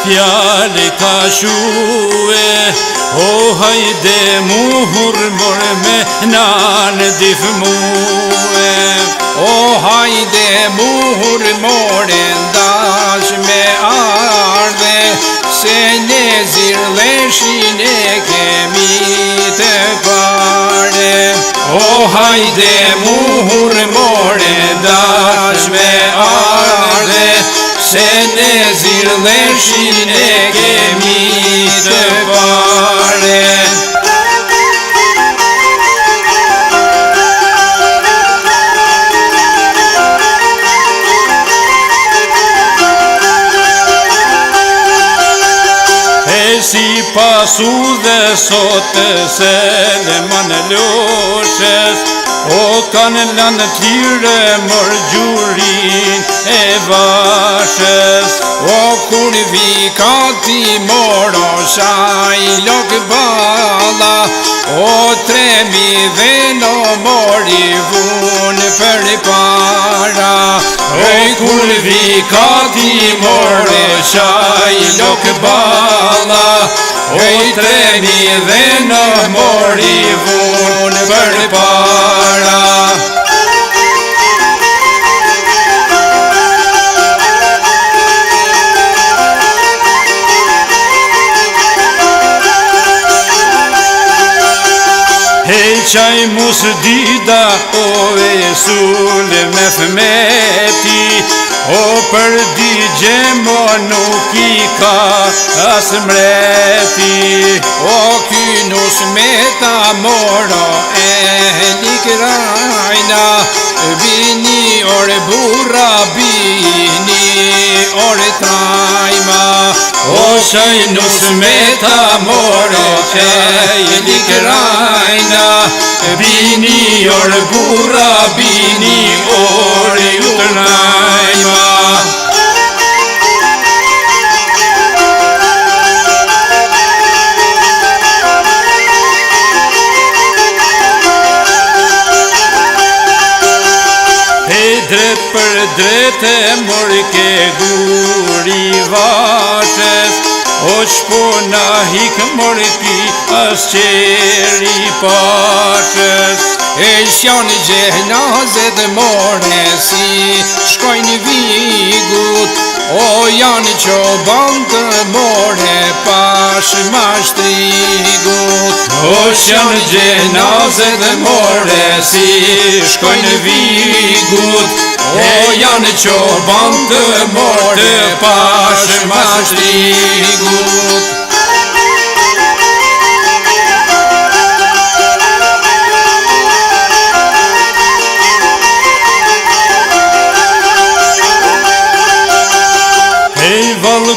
fjale ka shue. O hajde muhur mor me nanë difmue. O hajde muhur more ndash me ardhe, se ne zirleshin e kemi të pare. O hajde muhur more ndash me ardhe, se ne zirleshin e kemi të pare. Si pasu dhe sot se le manë loshes, o kanë lanë tjire mër gjurin e vashes. O kur vi kati moro shaj lok bala, o 3.000 dhe no mori vun për para. O kur vi kati moro shaj lok bala, o 3.000 dhe no mori vun për para. Hej qaj mus dida o e sul me fmeti, o për digje mo nuk I ka as mreti. O ky nus me ta moro e likrajna, vini or burra bini or trajma. O qaj nus me ta moro e likrajna, bini or burra bini or trajma. Dret për dret e mor ke guri vashes, o shpona hik mor pi as qeri pashes. E shjon gjenazet more si shkojnë vigut, o janë qoban të more pash mashtrigut. O janë gjenazet more si shkojnë vigut, o janë qoban të more pash mashtrigut.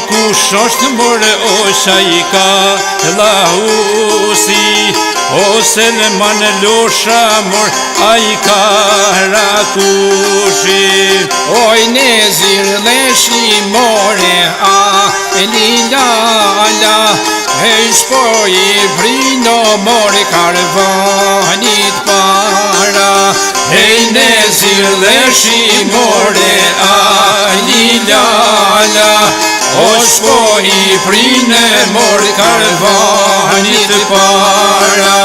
Kush është more o shajka lahusi, o Selman losha mor a I ka rakushi. Oj ne zirleshi more a lilala, e shpoj vrino more karvanit para. Hej ne zirleshi more a lilala, o shpoj prine mor karvanit para.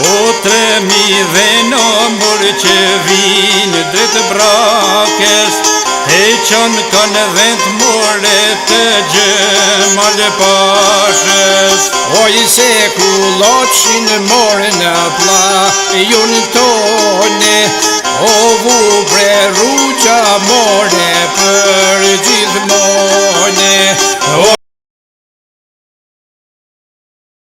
O 3.000 dhe no mor që vinë dret brakes, e qënë kanë vend more të gjëmal pashes. Oj se kullocin more në plajun tone, o vubre rruqa more për gjithmone. O